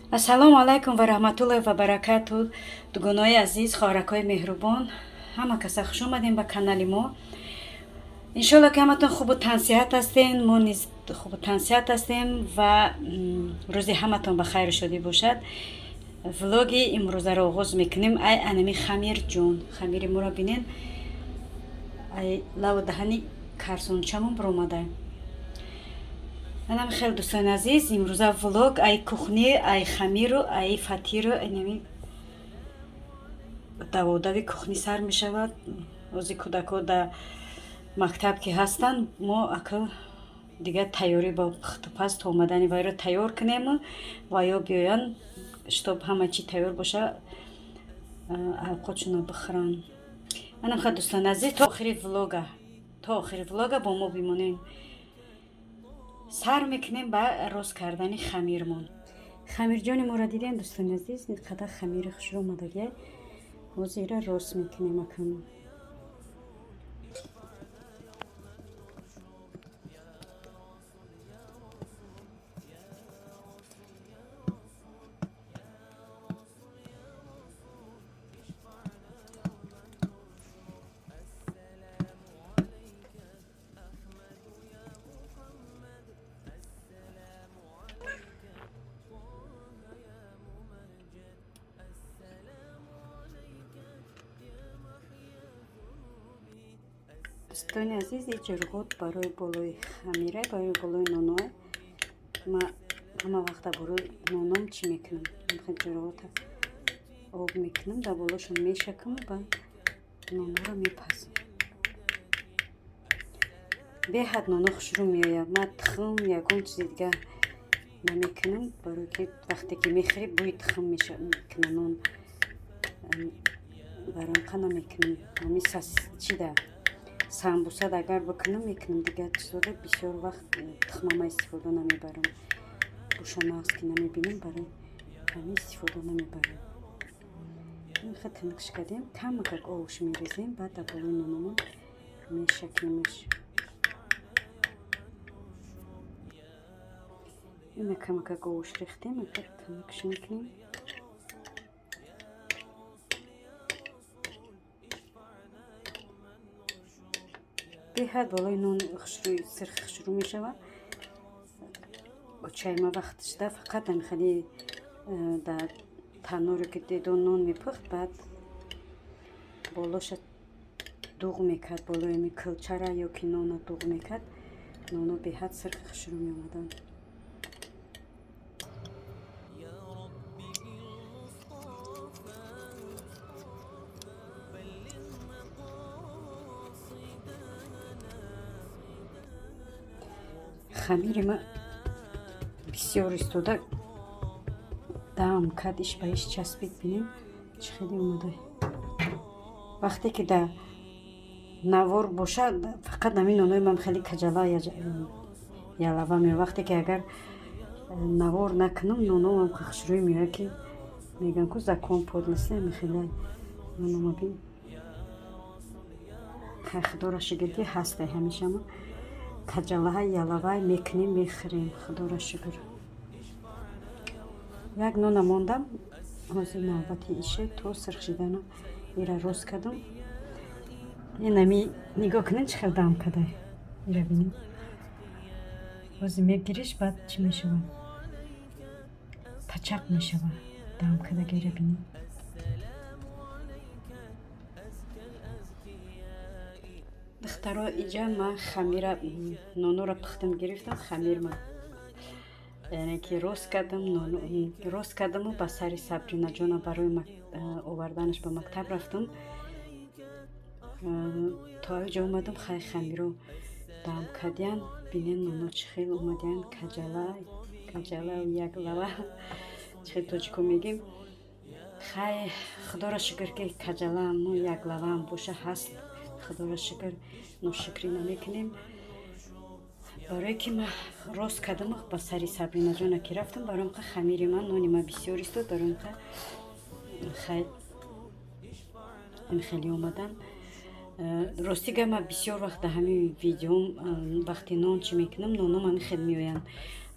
Ассалому алайкум ва раҳматуллоҳи ва баракату. Дугонои азиз, хоҳракҳои меҳрубон, ҳама каса хуш омадем ба канали мо. Иншолло ки ҳаматон хубу тансиҳат ҳастем, мо низ хубу тансиҳат ҳастем ва рӯзи ҳаматон ба хайру шодӣ бошад. Влоги имрӯзаро оғоз мекунем. Ай анами хамирҷон, хамири моро бинен, ай лаву даҳани карсончамон баромада. Манам хеле дӯстони азиз, имрӯза влог ай кухни, ай хамиру, ай фатиру, инами даводави кухни сар мешавад. Ози кӯдакҳо да мактаб ки ҳастанд, мо акл дига тайёрӣ ба пухтупаст омадани вайро тайёр кунем ва ё биёянд, штоб ҳама чӣ тайёр боша, авқотшона бихӯранд. Манам хеле дӯстони азиз, то охири влога бо мо бимонем. Сар мекунем ба рост кардани хамирмон. Хамирҷони моро дидем дӯстони азиз, ин қадар хамири хушрӯ омадагия. ҳозира рост мекунем акамон. дӯстони азиз, ин ҷурғот барои болои хамира, барои болои ноноа. Ма ҳама вақта барои ноном чӣ мекунам? Ҷурғота об мекунам, дар болошон мешакам ва ноноро мепазам. беҳад ноно хушрӯ меояд. Ма тухм ягон чизи дига намекунам, барои ки вақте ки мехӯрӣ бӯи тухм мекунам. нон баромқа намекунам. ҳами чида самбуса агар бикунам мекунам, дига чизода бисёр вақт тухмама истифода намебарам. буша нағз ки намебинам, барои ҳамин истифода намебарам. хеле тинкиш кардем, камакак овуш мерезем, баъд дар болои нонамон мешакемш. ина камакак овуш рехтем, акак тинкиш мекунем. беҳад болои нон хушрӯи сирхи хушрӯ мешавад. бо чайма вақт шуда фақат амихали дар танӯре ки дедон нон мепухт, баъд болоша дуғ мекард, болои ми кӯлчара ё ки нона дуғ мекард, ноно беҳад сирхи хушрӯ меомаданд. хамири ма бисёр истода даъм кард, иш ба иш часпид. бинем чӣ хеле омада. вақте ки дар навор бошад, фақат ҳамин нонои ман хеле каҷала ялава меояд. вақте ки агар навор накунам, ноноам хушрӯи меояд, ки мегӯям ку закон поднеси михеле нонома бин. худора шукр ки ҳастай ҳамеша ма каҷалаҳа ялавай мекунем, мехӯрем. худора шукр. як нона мондам, ҳозир навбати ише то сирх шидана. ира рост кардам. инами нигоҳ кунед чӣ хел даъм карда. ира бинед. ҳозир мегириш, баъд чӣ мешавад? пачақ мешавад. даъм кардаги ира бинед. духтаро, иҷа ман хамира ноноро пухтам гирифтам. хамирма яъне ки рост кардаму ба сари Сабринаҷона барои оварданаш ба мактаб рафтам. то ҳоҷа омадам, хай хамиро даъм кардиян. бинем ноно чӣ хел омадиян, каҷала як лава, чӣ хел тоҷико мегим. хай худоро шукр ки каҷалааму як лаваам боша ҳаст. худоро шукр, ношукрӣ намекунем. барое ки ман рост кардам, ба сари Сабринаҷона ки рафтам, баромқа хамири ман, нони ман бисёр истод. баромқа хай ин хеле омадан. ростига ма бисёр вақт дар ҳамин видеом вақте нон чӣ мекунам, ноном ҳамин хел меоянд.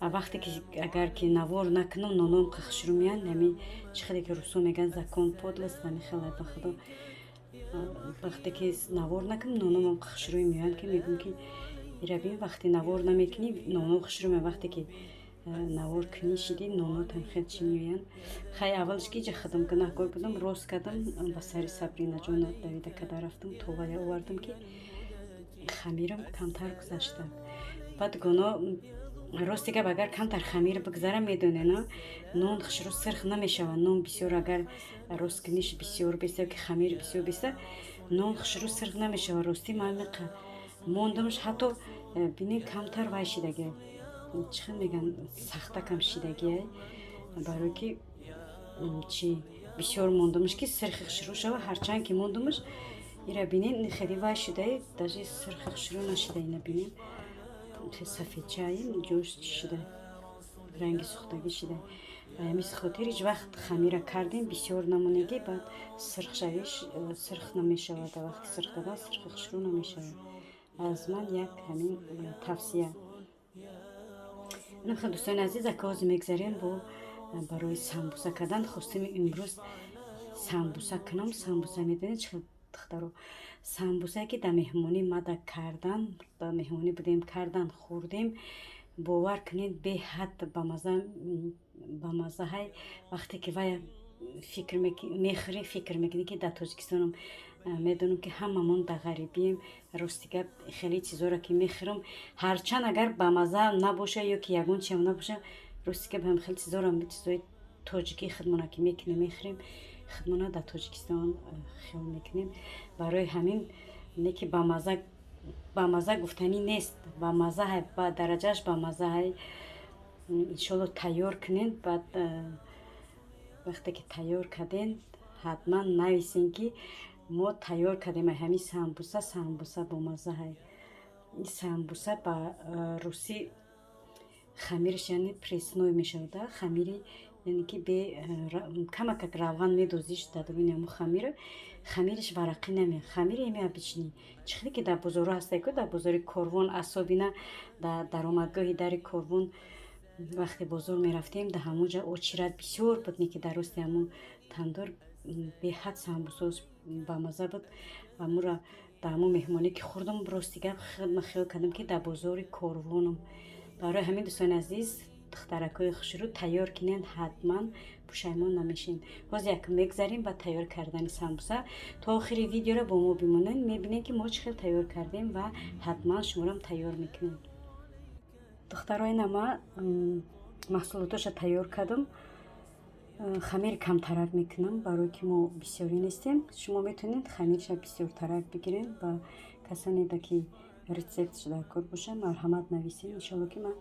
Вақте ки агар ки навор накунам, ноном қахшрӯ меоянд. Ҳамин чӣ хеле ки русо мегӯянд закон подлост, ҳамин хел ба худо вақте ки навор накунам, нономам қахшрӯй меоянд, ки мегӯям ки ира бин вақте навор намекунӣ, ноно қахшрӯй меоянд. вақте ки навор кунӣ шиди, нонотам хел чӣ меоянд. Хай аввалш ки иҷа хидматгар будам, рост кардам, ба сари Сабринаҷона Давида када рафтам, товая овардам ки хамирам камтар гузашта. Баъд гуно рости гап, агар камтар хамир бигзара, медонед на, нон хушрӯ сирх намешавад. Нон бисёр агар рост куниш бисёр беса, ки хамир бисёр беса, нон хушрӯ сирх намешавад. Рости ман мондамш, ҳатто бинед камтар вай шидаги, чӣ хел мегӯян, сахтакам шидаги, барои ки чи бисёр мондамш ки сирхи хушрӯ шавад. Ҳарчанд ки мондамш, ира бинед хеле вай шудаи, даже сирхи хушрӯ нашуда. Ина бинед сафедчаи ҷош чӣ шуда, ранги сӯхтагӣ шуда. Ҳамин хотир ҳеҷ вақт хамира кардем бисёр намонеги, баъд сирх шавиш сирх намешавад. Вақти сирх дада сирхи хушрӯ намешавад. аз ман як ҳамин тавсия. нахе дӯстони азиз, ака ҳозир мегзарем бо барои самбуса кардан. хостем имрӯз самбуса кунам. самбуса медонед чӣ хел духтаро, самбусае ки дар меҳмонӣ мада кардан, дар меҳмонӣ будем кардан, хӯрдем, бовар кунед беҳад ба маза. ҳай вақте ки вай мехӯрем, фикр мекунем ки дар Тоҷикистонам медонам ки ҳамамон дар ғарибием. рости гап хеле чизоро ки мехӯрам, ҳарчанд агар ба маза набоша ё ки ягон чиам набоша, рости гап ҳам хеле чизоро чизои тоҷикӣ хидмона ки мекунем, мехӯрем, хидмона дар Тоҷикистон хел мекунем. барои ҳамин не ки ба маза гуфтанӣ нест, ба маза ҳай, ба дараҷааш ба маза ҳай. иншоалло тайёр кунед. баъд вақте ки тайёр кардем, ҳатман нависем ки мо тайёр кардем ҳамин самбуса бо маза ҳай. ин самбуса ба русӣ хамирш яъне пресной мешавад. хамири яъне ки камакак равған медозиш дар дуруни ҳамун хамира, хамириш варақӣ намеяд. хамири ами обични чӣ хеле ки дар бозорҳо ҳастае, ку дар бозори Корвон, асобина дар даромадгоҳи дари Корвон, вақте бозор мерафтем, дар ҳамун ҷо очират бисёр буд, не ки дар рости ҳамун тандур беҳад самбусош ба маза буд. амура дар ҳамун меҳмонӣ ки хӯрдам, рости гап хел кардам ки дар бозори Корвонам. барои ҳамин дӯстони азиз, духтаракҳои хушрӯ тайёр кинен, ҳатман пушаймон намешин. ҳозир як мегзарем ба тайёр кардани самбуса. то охири видеоро бо мо бимонед, мебинед ки мо чӣ хел тайёр кардем ва ҳатман шуморам тайёр мекунем. духтарои нама маҳсулоташа тайёр кардам. хамир камтарак мекунам, барои ки мо бисёрӣ нестем. шумо метавонед хамирша бисёртарак бигиред. ба касоне ки рецептш дар кор боша, марҳамат нависед. иншоалло ки ман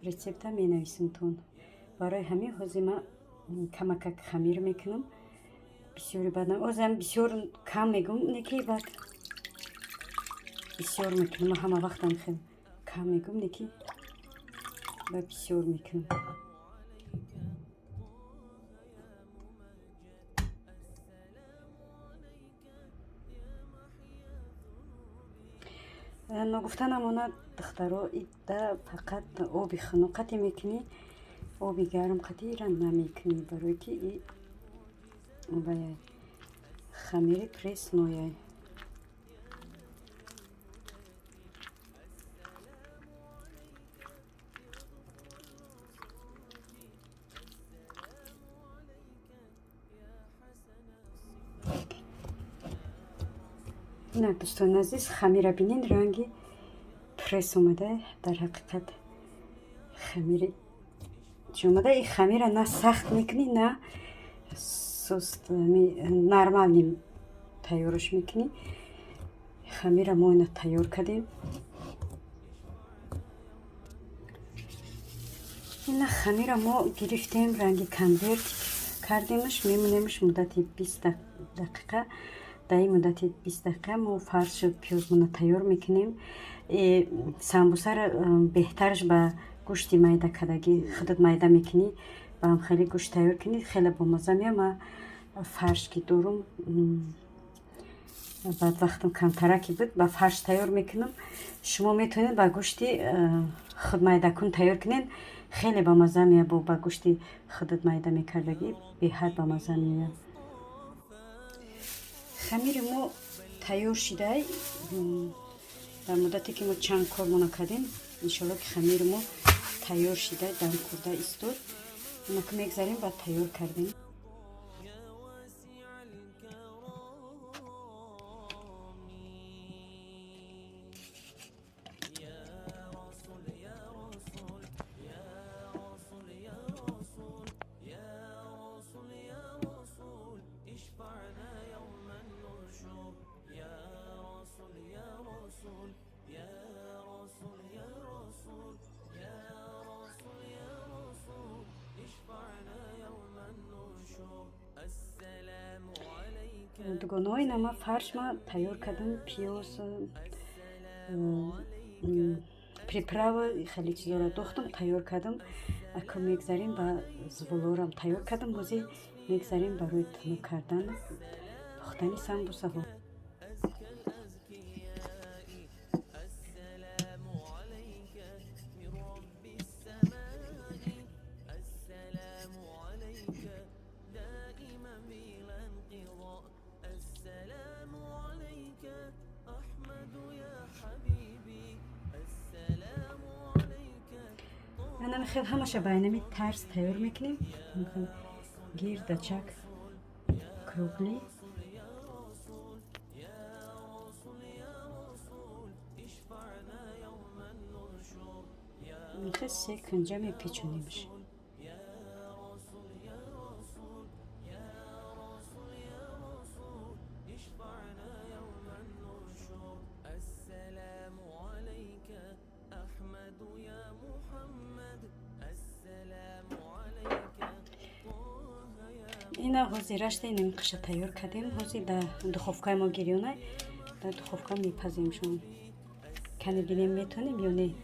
рецепта менависамтон. барои ҳамин ҳозир ман камакак хамир мекунам. бисёри бадам озам бисёр кам мегӯм, не ки бад бисёр мекунам. ман ҳама вақтам хел кам мегӯм, не ки ба бисёр мекунам. нагуфта намонад духтаро, ида фақат оби хунук қате мекунӣ, оби гарм қате ира намекунӣ, барои ки хамири преснояй. ина дӯстони азиз, хамира бинед ранги пресс омада. дар ҳақиқат хамири чӣ омада. ин хамира на сахт мекунӣ, на суст, нормал тайёрш мекунӣ. хамира мо ина тайёр кардем. ина хамира мо гирифтем, ранги конверт кардемш, мемонемш муддати 20 дақиқа. дар ин муддати 20 дақиқа мо фаршу пиёзмона тайёр мекунем. самбусаро беҳтарш ба гӯшти майда кардагӣ, худат майда мекунӣ, ба ҳам хеле гӯшт тайёр кунӣ, хеле бомаза меояд. ман фарш ки дорум بعد وقتم کمترکی بود با فرش تیار میکنم. شما میتونید با گوشتی خود میدکون تیار کنین، خیلی با مزه میاد. با گوشتی خودت میده میکردگی به حد با مزه میاد. خمیر ما تیار شده. در مدتی که ما چند کار مونه کردیم انشالله که خمیر ما تیار شده، دم کرده استود. ما که میگذاریم بعد تیار کردیم. دوگانه‌ای نما فرش ما تیار کردم. پیاز، приправа خیلی چیزا را دوختم تیار کردم. اکو میگذاریم با زبولورم تیار کردم. بازی میگذاریم برای تنو کردن پختنی سمبوسه ها. من خیلی همشه باینمی ترس تیار میکنیم. گیر چک کروگلی خیلی سه کنجه میپیچونیمش. اینا هوزی رشته اینم قشه تیار کردیم. هوزی در دخوفکای ما گیریونه در دخوفکا میپزیم شون. کنی بینیم میتونیم یا نه.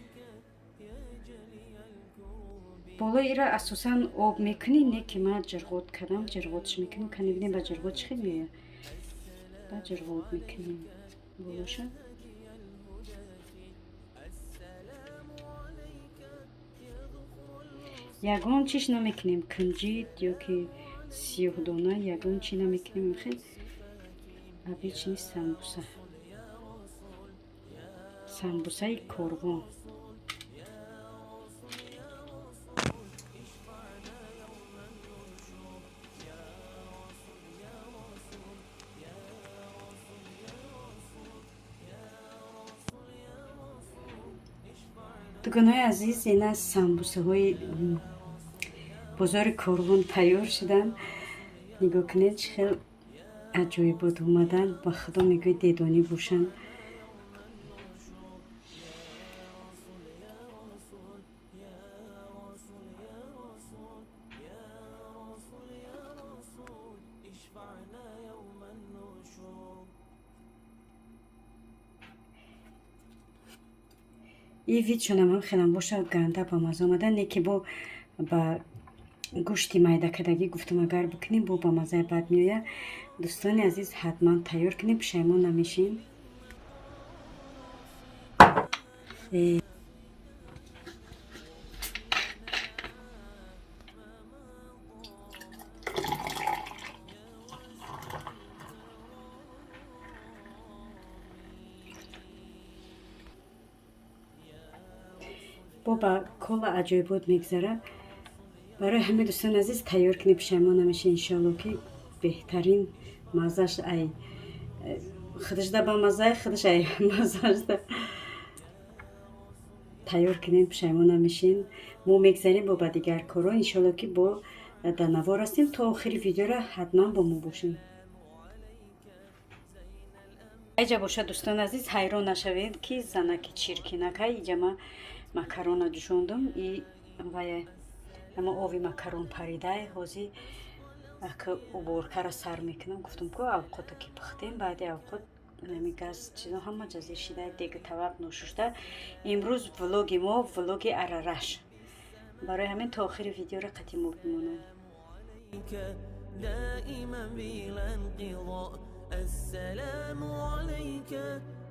بالا ایرا اساساً آب میکنی نه که من جرغوت کردم. جرغوتش میکنیم. کنی بینیم با جرغوتش خیلی میاد. با جرغوت میکنیم بولاشا. یگان چیش نمیکنیم. کنجید یا که سیاه دانه یگان چی نمیکنیم. خیلی ابیچ نیست. سمبوسه سمبوسه کوربون. دوگانای عزیز این سمبوسه های بازار کوربون تیار شدن. نگاه کنید خیلی عجایب بود اومدن. با خدا میگوی دیدانی باشن. این ویدیو هم خیلی باشه گنده با مزه آمده. نه که با گوشتی میده کردگی گفتم اگر بکنیم با مزه بد میآید. دوستان عزیز حتما تیار کنیم پشیمون نمیشین. با کل عجایبات میگذره. برای همه دوستان عزیز تیار کنی پشیمون نمیشه انشالله که بهترین مزهش ای خودش ده با مزه خودش ای مزهش ده تیار کنین پشیمون نمیشین. ما میگذاریم با دیگر کارا انشالله که با دنوار هستیم. تا آخر ویدیو را حتما با ما باشین. ایجا باشه دوستان عزیز حیران نشوید که زنک چیرکینک ایجا ما مکرون جوشوندم. ای وای اما آوی مکرون پریده هازی که اوبورکه را سر میکنم. گفتم که اوقات که پختیم بعد اوقات نمیگز چیزا همه جزیر شده دیگه تواب نوششده. امروز ولوگ ما ولوگ ارارش. برای همین تا آخر ویدیو را قطعی بمونید. السلام عليك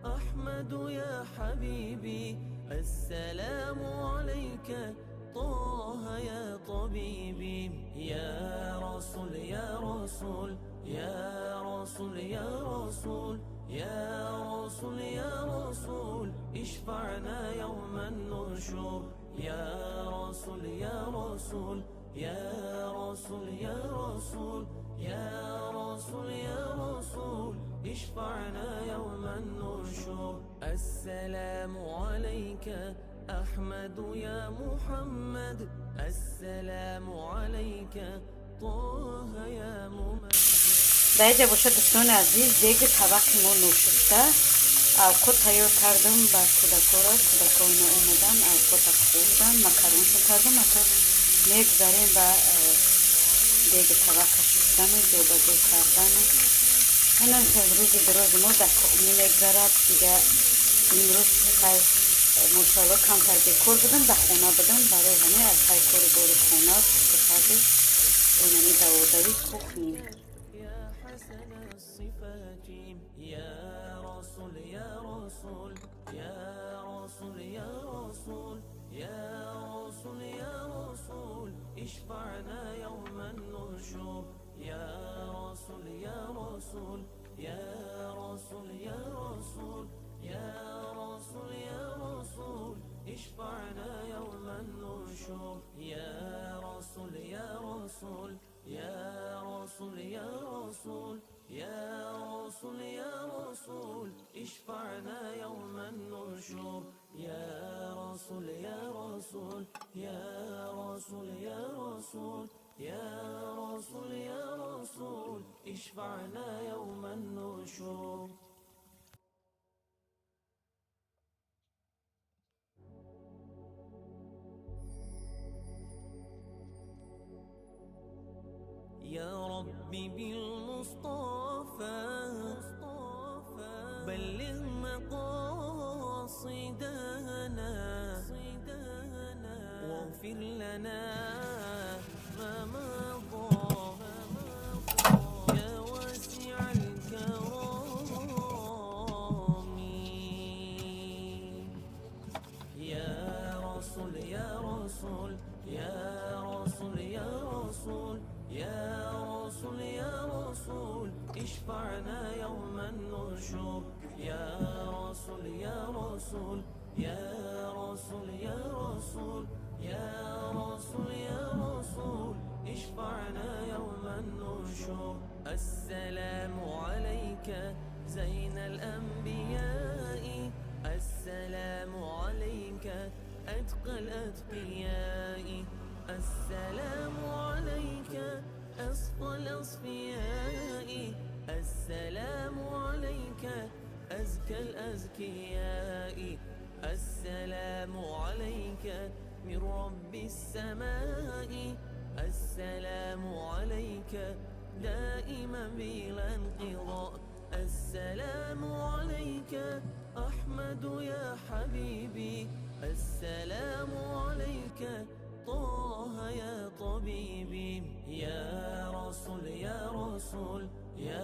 أحمد يا حبيبي، السلام عليك طه يا طبيبي. يا رسول يا رسول يا رسول يا رسول يا رسول يا رسول اشفعنا يوم النشور. يا رسول يا رسول يا رسول يا رسول يا رسول يا رسول اشفعنا يوم النشور. السلام عليك أحمد يا محمد، السلام عليك طه يا ممجد. بایجا باشه دوستان عزیز، دیگه طبق ما نوشسته. اوقات تیار کردم با کودکا اینا اومدن اوقات خوردن، مکرون شو کردم. اتا میگذاریم با دیگه طبق شستن و دو با دو کردن. اینان که روز دراز ما در کخمی میگذارد دیگه. امروز خیلی ماشاءالله کمتر بیکار بودم، در خونه بودم، برای همه از های کار بار خونه کتابی اینانی دواداری کخمی. حسن الصفات يا رسول يا رسول يا رسول يا رسول يا رسول يا رسول اشفعنا يوم النشور. يا رسول يا رسول يا رسول يا رسول يا رسول يا رسول اشفعنا يوم النشور. يا رسول يا رسول يا رسول يا رسول يا رسول يا رسول اشفعنا يوم النشور. يا رسول يا رسول يا رسول يا رسول يا رسول يا رسول اشفعنا يوم النشور. يا ربي بالمصطفى بلغ مقاصدنا واغفر لنا ما مضى يا واسع الكرم. يا رسول يا رسول يا رسول يا رسول يا رسول يا رسول اشفعنا يوم النشور. يا رسول يا رسول يا رسول يا رسول يا رسول يا رسول اشفعنا يوم النشور. السلام عليك زين الأنبياء، السلام عليك أتقى الأتقياء، السلام عليك أصفى الأصفياء، السلام عليك أزكى الأزكياء، السلام عليك من رب السماء، السلام عليك دائما بلا انقضاء. السلام عليك أحمد يا حبيبي، السلام عليك طه يا طبيبي. يا رسول يا رسول يا